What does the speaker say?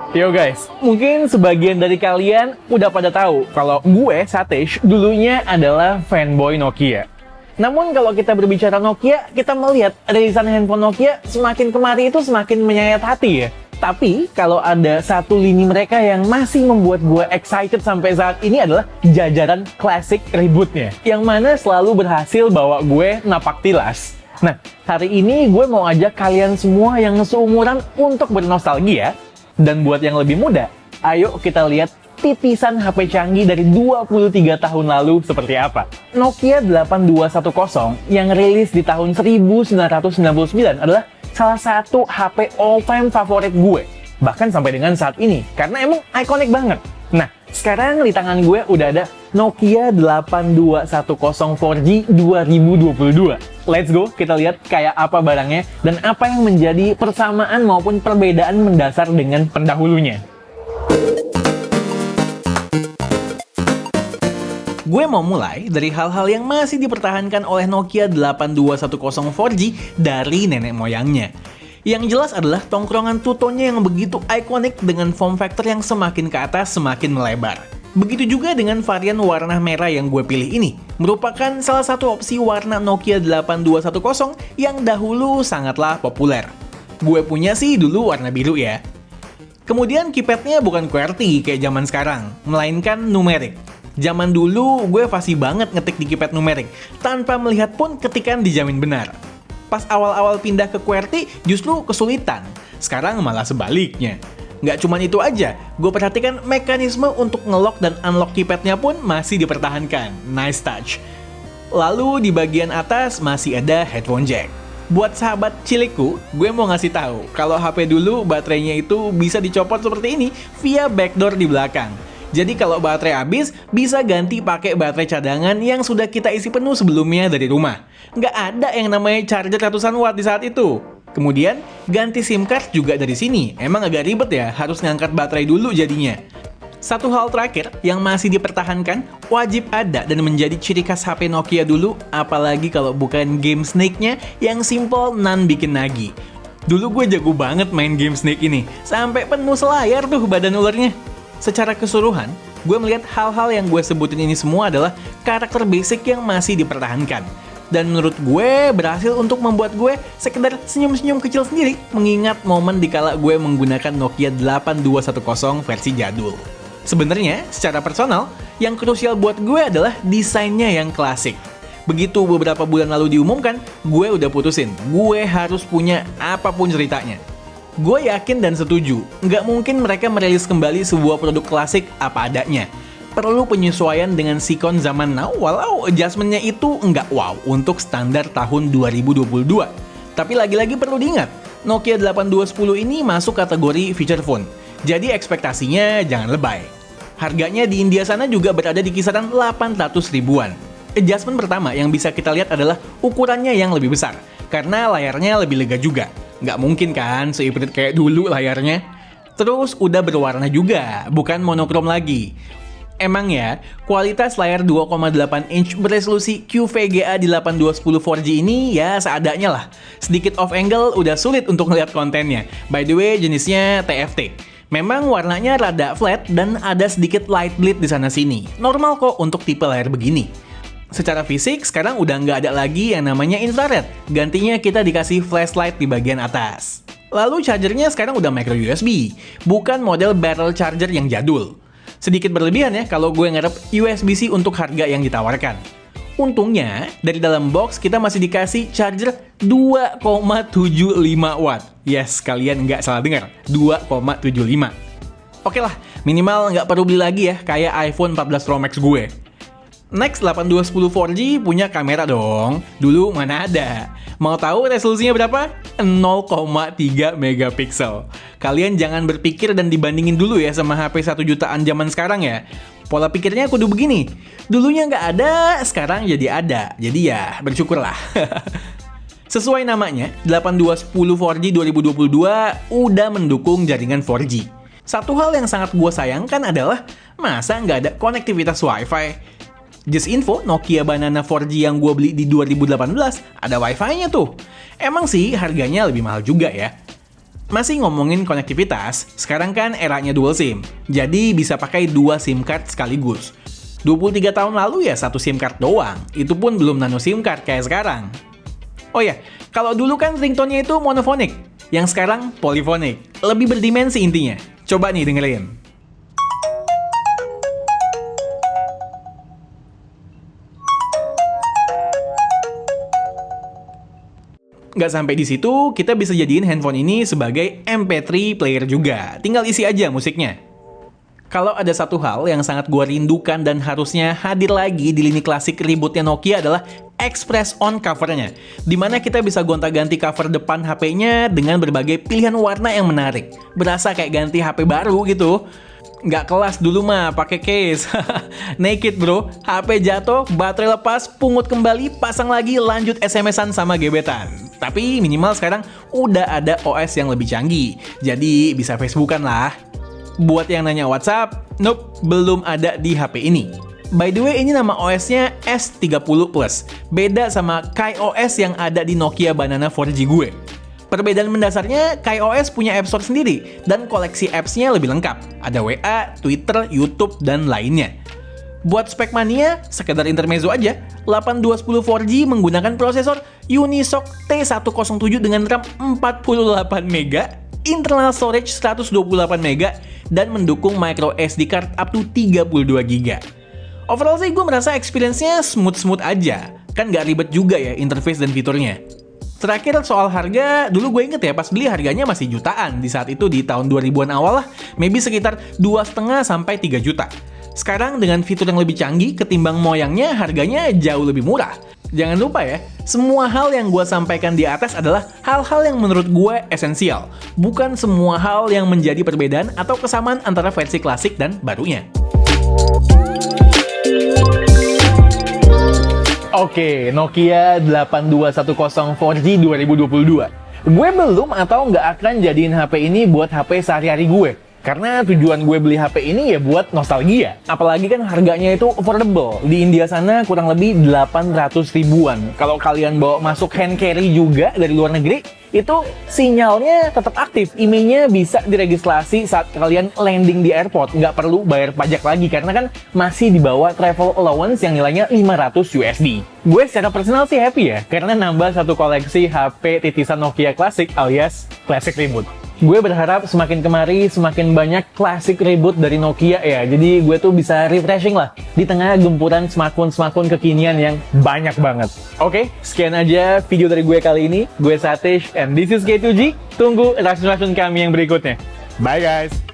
Yo guys, mungkin sebagian dari kalian udah pada tahu kalau gue, Satesh, dulunya adalah fanboy Nokia. Namun kalau kita berbicara Nokia, kita melihat rilisan handphone Nokia semakin kemari itu semakin menyayat hati ya. Tapi kalau ada satu lini mereka yang masih membuat gue excited sampai saat ini adalah jajaran klasik ributnya. Yang mana selalu berhasil bawa gue napak tilas. Nah, hari ini gue mau ajak kalian semua yang seumuran untuk bernostalgia. Dan buat yang lebih muda, ayo kita lihat titisan HP canggih dari 23 tahun lalu seperti apa. Nokia 8210 yang rilis di tahun 1999 adalah salah satu HP all-time favorit gue. Bahkan sampai dengan saat ini, karena emang ikonik banget. Nah, sekarang di tangan gue udah ada Nokia 8210 4G 2022. Let's go, kita lihat kayak apa barangnya dan apa yang menjadi persamaan maupun perbedaan mendasar dengan pendahulunya. Gue mau mulai dari hal-hal yang masih dipertahankan oleh Nokia 8210 4G dari nenek moyangnya. Yang jelas adalah tongkrongan tutonya yang begitu ikonik dengan form factor yang semakin ke atas semakin melebar. Begitu juga dengan varian warna merah yang gue pilih ini, merupakan salah satu opsi warna Nokia 8210 yang dahulu sangatlah populer. Gue punya sih dulu warna biru ya. Kemudian keypadnya bukan QWERTY kayak zaman sekarang, melainkan numerik. Zaman dulu gue fasih banget ngetik di keypad numerik, tanpa melihat pun ketikan dijamin benar. Pas awal-awal pindah ke QWERTY justru kesulitan, sekarang malah sebaliknya. Nggak cuma itu aja, gue perhatikan mekanisme untuk nge-lock dan unlock keypadnya pun masih dipertahankan. Nice touch. Lalu di bagian atas masih ada headphone jack. Buat sahabat cilikku, gue mau ngasih tahu kalau HP dulu baterainya itu bisa dicopot seperti ini via backdoor di belakang. Jadi kalau baterai habis, bisa ganti pakai baterai cadangan yang sudah kita isi penuh sebelumnya dari rumah. Nggak ada yang namanya charger ratusan watt di saat itu. Kemudian, ganti SIM card juga dari sini. Emang agak ribet ya, harus ngangkat baterai dulu jadinya. Satu hal terakhir yang masih dipertahankan, wajib ada dan menjadi ciri khas HP Nokia dulu, apalagi kalau bukan game Snake-nya yang simple nan bikin nagih. Dulu gue jago banget main game Snake ini, sampai penuh selayar tuh badan ulernya. Secara keseluruhan, gue melihat hal-hal yang gue sebutin ini semua adalah karakter basic yang masih dipertahankan. Dan menurut gue berhasil untuk membuat gue sekedar senyum-senyum kecil sendiri mengingat momen dikala gue menggunakan Nokia 8210 versi jadul. Sebenarnya, secara personal, yang krusial buat gue adalah desainnya yang klasik. Begitu beberapa bulan lalu diumumkan, gue udah putusin, gue harus punya apapun ceritanya. Gue yakin dan setuju, nggak mungkin mereka merilis kembali sebuah produk klasik apa adanya. Perlu penyesuaian dengan sikon zaman now, walau adjustment-nya itu nggak wow untuk standar tahun 2022. Tapi lagi-lagi perlu diingat, Nokia 8210 ini masuk kategori feature phone, jadi ekspektasinya jangan lebay. Harganya di India sana juga berada di kisaran 800 ribuan. Adjustment pertama yang bisa kita lihat adalah ukurannya yang lebih besar, karena layarnya lebih lega juga. Nggak mungkin kan seiprit kayak dulu layarnya. Terus udah berwarna juga, bukan monokrom lagi. Emang ya, kualitas layar 2,8 inch beresolusi QVGA di 8210 4G ini ya seadanya lah. Sedikit off angle udah sulit untuk ngeliat kontennya. By the way, jenisnya TFT. Memang warnanya rada flat dan ada sedikit light bleed di sana-sini. Normal kok untuk tipe layar begini. Secara fisik, sekarang udah nggak ada lagi yang namanya infrared. Gantinya kita dikasih flashlight di bagian atas. Lalu chargernya sekarang udah micro USB, bukan model barrel charger yang jadul. Sedikit berlebihan ya kalau gue ngarep USB-C untuk harga yang ditawarkan. Untungnya, dari dalam box kita masih dikasih charger 2,75 watt. Yes, kalian nggak salah dengar, 2,75. Oke lah, minimal nggak perlu beli lagi ya, kayak iPhone 14 Pro Max gue. Next, 8210 4G punya kamera dong. Dulu mana ada. Mau tahu resolusinya berapa? 0,3 megapiksel. Kalian jangan berpikir dan dibandingin dulu ya sama HP 1 jutaan zaman sekarang ya. Pola pikirnya kudu begini. Dulunya nggak ada, sekarang jadi ada. Jadi ya, bersyukurlah. Sesuai namanya, 8210 4G 2022 udah mendukung jaringan 4G. Satu hal yang sangat gue sayangkan adalah masa nggak ada konektivitas Wi-Fi. Just info, Nokia Banana 4G yang gue beli di 2018 ada Wi-Fi-nya tuh. Emang sih harganya lebih mahal juga ya. Masih ngomongin konektivitas, sekarang kan eranya dual SIM, jadi bisa pakai 2 SIM card sekaligus. 23 tahun lalu ya 1 SIM card doang, itu pun belum nano SIM card kayak sekarang. Oh ya, kalau dulu kan ringtone-nya itu monofonik, yang sekarang polifonik, lebih berdimensi intinya. Coba nih dengerin. Nggak sampai di situ, kita bisa jadiin handphone ini sebagai MP3 player juga. Tinggal isi aja musiknya. Kalau ada satu hal yang sangat gue rindukan dan harusnya hadir lagi di lini klasik ributnya Nokia adalah Express On covernya, dimana kita bisa gonta-ganti cover depan HP-nya dengan berbagai pilihan warna yang menarik. Berasa kayak ganti HP baru gitu. Nggak kelas dulu mah pakai case. Naked bro, HP jatuh, baterai lepas, pungut kembali, pasang lagi, lanjut SMS-an sama gebetan. Tapi minimal sekarang udah ada OS yang lebih canggih, jadi bisa Facebookan lah. Buat yang nanya WhatsApp, nope, belum ada di HP ini. By the way, ini nama OS-nya S30 Plus. Beda sama KaiOS yang ada di Nokia Banana 4G gue. Perbedaan mendasarnya, KaiOS punya App Store sendiri, dan koleksi apps-nya lebih lengkap. Ada WA, Twitter, YouTube, dan lainnya. Buat spek mania, sekedar intermezzo aja, 8210 4G menggunakan prosesor Unisoc T107 dengan RAM 48MB, internal storage 128MB, dan mendukung micro SD card up to 32GB. Overall sih gue merasa experience-nya smooth-smooth aja, kan gak ribet juga ya interface dan fiturnya. Terakhir soal harga, dulu gue inget ya pas beli harganya masih jutaan di saat itu di tahun 2000-an awal lah, maybe sekitar 2,5 sampai 3 juta. Sekarang dengan fitur yang lebih canggih ketimbang moyangnya harganya jauh lebih murah. Jangan lupa ya, semua hal yang gue sampaikan di atas adalah hal-hal yang menurut gue esensial, bukan semua hal yang menjadi perbedaan atau kesamaan antara versi klasik dan barunya. Oke, Nokia 8210 4G 2022. Gue belum atau nggak akan jadiin HP ini buat HP sehari-hari gue. Karena tujuan gue beli HP ini ya buat nostalgia. Apalagi kan harganya itu affordable. Di India sana kurang lebih 800 ribuan. Kalau kalian bawa masuk hand carry juga dari luar negeri, itu sinyalnya tetap aktif. IMEI-nya bisa diregistrasi saat kalian landing di airport. Nggak perlu bayar pajak lagi karena kan masih di bawah travel allowance yang nilainya 500 USD. Gue secara personal sih happy ya, karena nambah satu koleksi HP titisan Nokia klasik alias Classic Reboot. Gue berharap semakin kemari semakin banyak klasik reboot dari Nokia ya. Jadi gue tuh bisa refreshing lah di tengah gempuran smartphone-smartphone kekinian yang banyak banget. Oke, sekian aja video dari gue kali ini. Gue Satish and this is K2G. Tunggu reaction kami yang berikutnya. Bye guys!